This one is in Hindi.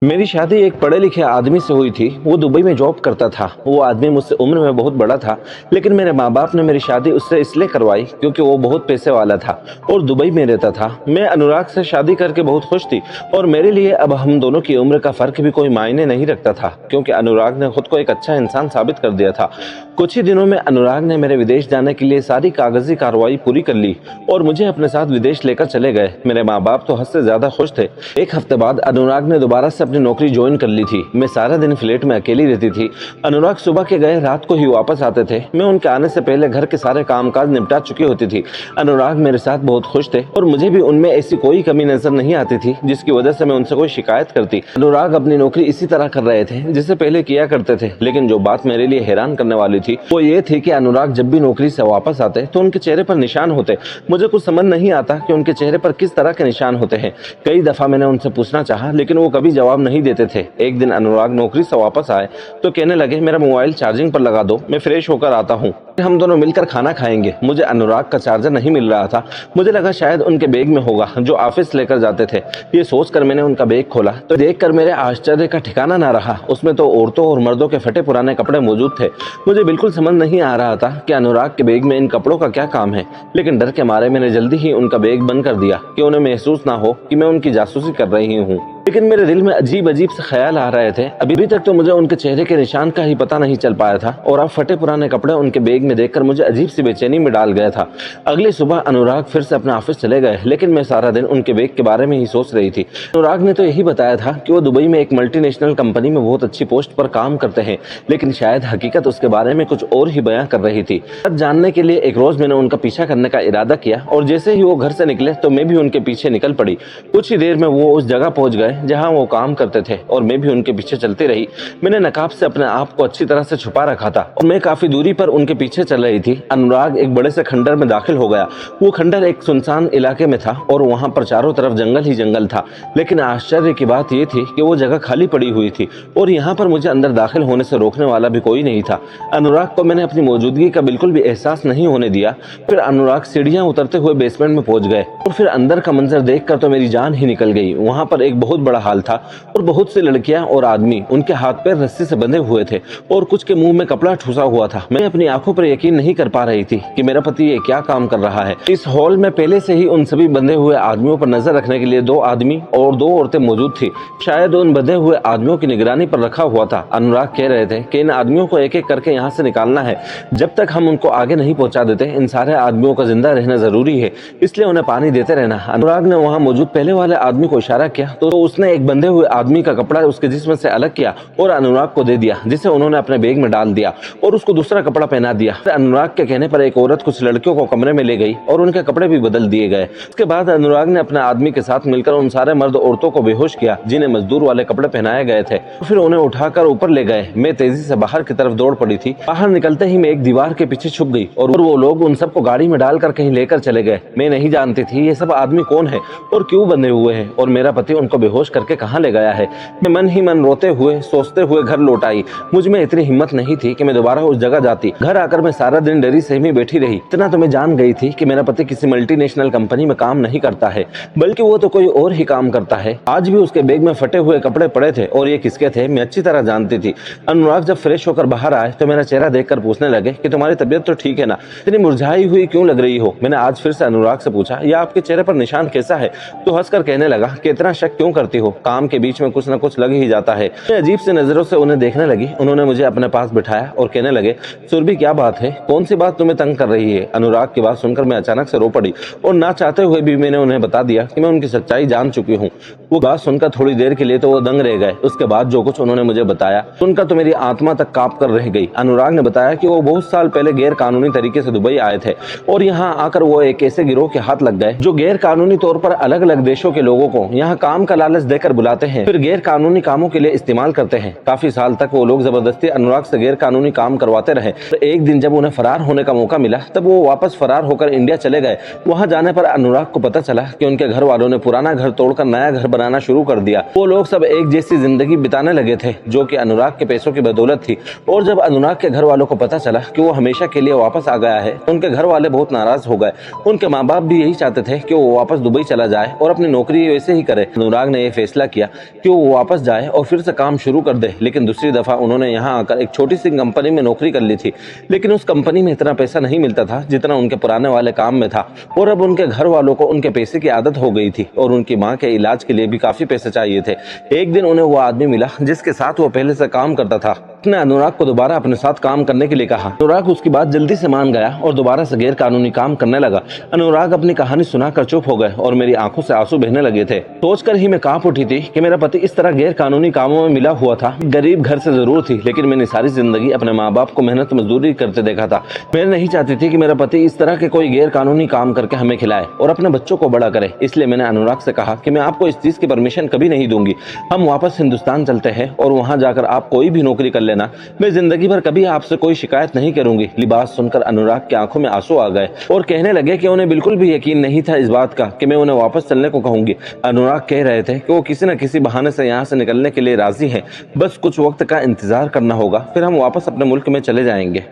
मेरी शादी एक पढ़े लिखे आदमी से हुई थी। वो दुबई में जॉब करता था। वो आदमी मुझसे उम्र में बहुत बड़ा था, लेकिन मेरे माँ बाप ने मेरी शादी उससे इसलिए करवाई क्योंकि वो बहुत पैसे वाला था और दुबई में रहता था। मैं अनुराग से शादी करके बहुत खुश थी और मेरे लिए अब हम दोनों की उम्र का फर्क भी कोई मायने नहीं रखता था, क्योंकि अनुराग ने खुद को एक अच्छा इंसान साबित कर दिया था। कुछ ही दिनों में अनुराग ने मेरे विदेश जाने के लिए सारी कागजी कार्रवाई पूरी कर ली और मुझे अपने साथ विदेश लेकर चले गए। मेरे माँ बाप तो हद से ज्यादा खुश थे। एक हफ्ते बाद अनुराग ने दोबारा से अपनी नौकरी ज्वाइन कर ली थी। मैं सारा दिन फ्लैट में अकेली रहती थी। अनुराग सुबह के गए रात को ही वापस आते थे। मैं उनके आने से पहले घर के सारे कामकाज निपटा चुकी होती थी। अनुराग मेरे साथ बहुत खुश थे और मुझे भी उनमें ऐसी कोई कमी नजर नहीं आती थी जिसकी वजह से मैं उनसे कोई शिकायत करती। अनुराग अपनी नौकरी इसी तरह कर रहे थे जैसे पहले किया करते थे, लेकिन जो बात मेरे लिए हैरान करने वाली थी वो ये थी कि अनुराग जब भी नौकरी से वापस आते तो उनके चेहरे पर निशान होते। मुझे कुछ समझ नहीं आता कि उनके चेहरे पर किस तरह के निशान होते हैं। कई दफा मैंने उनसे पूछना चाहा, लेकिन वो कभी जवाब नहीं देते थे। एक दिन अनुराग नौकरी से वापस आए तो कहने लगे, मेरा मोबाइल चार्जिंग पर लगा दो, मैं फ्रेश होकर आता हूँ, हम दोनों मिलकर खाना खाएंगे। मुझे अनुराग का चार्जर नहीं मिल रहा था। मुझे लगा शायद उनके बैग में होगा जो ऑफिस लेकर जाते थे। ये सोचकर मैंने उनका बैग खोला तो देखकर मेरे आश्चर्य का ठिकाना ना रहा। उसमें तो औरतों और मर्दों के फटे पुराने कपड़े मौजूद थे। मुझे बिल्कुल समझ नहीं आ रहा था कि अनुराग के बैग में इन कपड़ों का क्या काम है, लेकिन डर के मारे मैंने जल्दी ही उनका बैग बंद कर दिया कि उन्हें महसूस ना हो कि मैं उनकी जासूसी कर रही हूँ। लेकिन मेरे दिल में अजीब अजीब से ख्याल आ रहे थे। अभी तक तो मुझे उनके चेहरे के निशान का ही पता नहीं चल पाया था और अब फटे पुराने कपड़े उनके बैग में देखकर मुझे अजीब सी बेचैनी में डाल गया था। अगली सुबह अनुराग फिर से अपने ऑफिस चले गए, लेकिन मैं सारा दिन उनके बैग के बारे में ही सोच रही थी। अनुराग ने तो यही बताया था कि वो दुबई में एक मल्टीनेशनल कंपनी में बहुत अच्छी पोस्ट पर काम करते हैं, लेकिन शायद हकीकत उसके बारे में कुछ और ही बयां कर रही थी। जानने के लिए एक रोज मैंने उनका पीछा करने का इरादा किया और जैसे ही वो घर से निकले तो मैं भी उनके पीछे निकल पड़ी। कुछ ही देर में वो उस जगह पहुंच गए जहां वो काम करते थे और मैं भी उनके पीछे चलती रही। मैंने नकाब से अपने आप को अच्छी तरह से छुपा रखा था और मैं काफी दूरी पर उनके पीछे चल रही थी। अनुराग एक बड़े से खंडर में दाखिल हो गया। वो खंडर एक सुनसान इलाके में था और वहां पर चारों तरफ जंगल ही जंगल था, लेकिन आश्चर्य की बात यह थी कि वो जगह खाली पड़ी हुई थी और यहाँ पर मुझे अंदर दाखिल होने से रोकने वाला भी कोई नहीं था। अनुराग को मैंने अपनी मौजूदगी का बिल्कुल भी एहसास नहीं होने दिया। फिर अनुराग सीढ़ियां उतरते हुए बेसमेंट में पहुंच गए और फिर अंदर का मंजर देखकर तो मेरी जान ही निकल गई। वहां पर एक बहुत बड़ा हाल था और बहुत सी लड़कियां और आदमी उनके हाथ पैर रस्सी से बंधे हुए थे और कुछ के मुंह में कपड़ा ठूसा हुआ था। मैं अपनी आंखों पर यकीन नहीं कर पा रही थी कि मेरा पति ये क्या काम कर रहा है। इस हॉल में पहले से ही उन सभी बंधे हुए आदमियों पर नजर रखने के लिए 2 आदमी और 2 औरतें मौजूद थी। शायद उन बंधे हुए आदमियों की निगरानी पर रखा हुआ था। अनुराग कह रहे थे कि इन आदमियों को एक एक करके यहाँ से निकालना है। जब तक हम उनको आगे नहीं पहुंचा देते इन सारे आदमियों का जिंदा रहना जरूरी है, इसलिए उन्हें पानी देते रहना। अनुराग ने वहाँ मौजूद पहले वाले आदमी को इशारा किया तो उसने एक बंधे हुए आदमी का कपड़ा उसके जिस्म से अलग किया और अनुराग को दे दिया, जिसे उन्होंने अपने बैग में डाल दिया और उसको दूसरा कपड़ा पहना दिया। अनुराग के कहने पर एक औरत कुछ लड़कियों को कमरे में ले गई और उनके कपड़े भी बदल दिए गए। उसके बाद अनुराग ने अपने आदमी के साथ मिलकर उन सारे मर्द औरतों को बेहोश किया जिन्हें मजदूर वाले कपड़े पहनाए गए थे। फिर उन्हें उठाकर ऊपर ले गए। मैं तेजी से बाहर की तरफ दौड़ पड़ी थी। बाहर निकलते ही मैं एक दीवार के पीछे छुप गई और वो लोग उन सबको गाड़ी में डालकर कहीं लेकर चले गए। मैं नहीं जानती थी ये सब आदमी कौन है और क्यों बंधे हुए हैं और मेरा पति उनको बेहोश करके कहाँ ले गया है। मैं मन ही मन रोते हुए सोचते हुए घर लौट आई। मुझ में इतनी हिम्मत नहीं थी कि मैं दोबारा उस जगह जाती। घर आकर मैं सारा दिन डरी सहमी बैठी रही। इतना तो मैं जान गई थी कि मेरा पति किसी मल्टीनेशनल कंपनी में काम नहीं करता है, बल्कि वो तो कोई और ही काम करता है। आज भी उसके बैग में फटे हुए कपड़े पड़े थे और ये किसके थे मैं अच्छी तरह जानती थी। अनुराग जब फ्रेश होकर बाहर आए तो मेरा चेहरा देखकर पूछने लगे कि तुम्हारी तबीयत तो ठीक है ना, इतनी मुरझाई हुई क्यों लग रही हो। मैंने आज फिर से अनुराग से पूछा, या आपके चेहरे पर निशान कैसा है। तो हंसकर कहने लगा कि इतना शक क्यों करती हो, काम के बीच में कुछ न कुछ लग ही जाता है। मैं अजीब से नजरों से उन्हें देखने लगी। उन्होंने मुझे अपने पास बिठाया और कहने लगे, सुरभि क्या बात है, कौन सी बात तुम्हें तंग कर रही है। अनुराग की बात सुनकर मैं अचानक से रो पड़ी और ना चाहते हुए भी मैंने उन्हें बता दिया कि मैं उनकी सच्चाई जान चुकी हूँ। वो बात सुनकर थोड़ी देर के लिए तो वो दंग रह गए। उसके बाद जो कुछ उन्होंने मुझे बताया सुनकर तो मेरी आत्मा तक कांप कर रह गई। अनुराग ने बताया कि वो बहुत साल पहले गैर कानूनी तरीके से दुबई आए थे और यहाँ आकर वो एक ऐसे गिरोह के हाथ लग गए जो गैर कानूनी तौर पर अलग अलग देशों के लोगों को यहाँ काम का लालच देकर बुलाते हैं, फिर गैर कानूनी कामों के लिए इस्तेमाल करते हैं। काफी साल तक वो लोग जबरदस्ती अनुराग से गैर कानूनी काम करवाते रहे। तो एक दिन जब उन्हें फरार होने का मौका मिला तब वो वापस फरार होकर इंडिया चले गए। वहाँ जाने पर अनुराग को पता चला कि उनके घर वालों ने पुराना घर तोड़कर नया घर बनाने बनाना शुरू कर दिया। वो लोग सब एक जैसी जिंदगी बिताने लगे थे, जो कि अनुराग के पैसों की बदौलत थी। और जब अनुराग के घर वालों को पता चला कि वो हमेशा के लिए वापस आ गया है, तो उनके घर वाले बहुत नाराज हो गए। उनके माँ बाप भी यही चाहते थे कि वो वापस दुबई चला जाए और अपनी नौकरी वैसे ही करे। अनुराग ने यह फैसला किया कि वो वापस जाए और फिर से काम शुरू कर दे। लेकिन दूसरी दफा उन्होंने यहाँ आकर एक छोटी सी कंपनी में नौकरी कर ली थी, लेकिन उस कंपनी में इतना पैसा नहीं मिलता था जितना उनके पुराने वाले काम में था। और अब उनके घर वालों को उनके पैसे की आदत हो गई थी और उनकी माँ के इलाज के लिए भी काफी पैसे चाहिए थे। एक दिन उन्हें वो आदमी मिला जिसके साथ वो पहले से काम करता था। उसने अनुराग को दोबारा अपने साथ काम करने के लिए कहा। अनुराग उसकी बात जल्दी से मान गया और दोबारा से गैर कानूनी काम करने लगा। अनुराग अपनी कहानी सुनाकर चुप हो गए और मेरी आंखों से आंसू बहने लगे थे। सोचकर ही मैं कांप उठी थी कि मेरा पति इस तरह गैर कानूनी कामों में मिला हुआ था। गरीब घर से जरूर थी, लेकिन मैंने सारी जिंदगी अपने माँ बाप को मेहनत मजदूरी करते देखा था। मैं नहीं चाहती थी कि मेरा पति इस तरह के कोई गैर कानूनी काम करके हमें खिलाए और अपने बच्चों को बड़ा करे। इसलिए मैंने अनुराग से कहा कि मैं आपको इस चीज की परमिशन कभी नहीं दूंगी। हम वापस हिंदुस्तान चलते हैं और वहां जाकर आप कोई भी नौकरी कर लेना। मैं जिंदगी भर कभी आपसे कोई शिकायत नहीं करूंगी। लिबास सुनकर अनुराग की आंखों में आंसू आ गए और कहने लगे कि उन्हें बिल्कुल भी यकीन नहीं था इस बात का कि मैं उन्हें वापस चलने को कहूंगी। अनुराग कह रहे थे कि वो किसी न किसी बहाने से यहाँ से निकलने के लिए राजी हैं, बस कुछ वक्त का इंतजार करना होगा, फिर हम वापस अपने मुल्क में चले जाएंगे।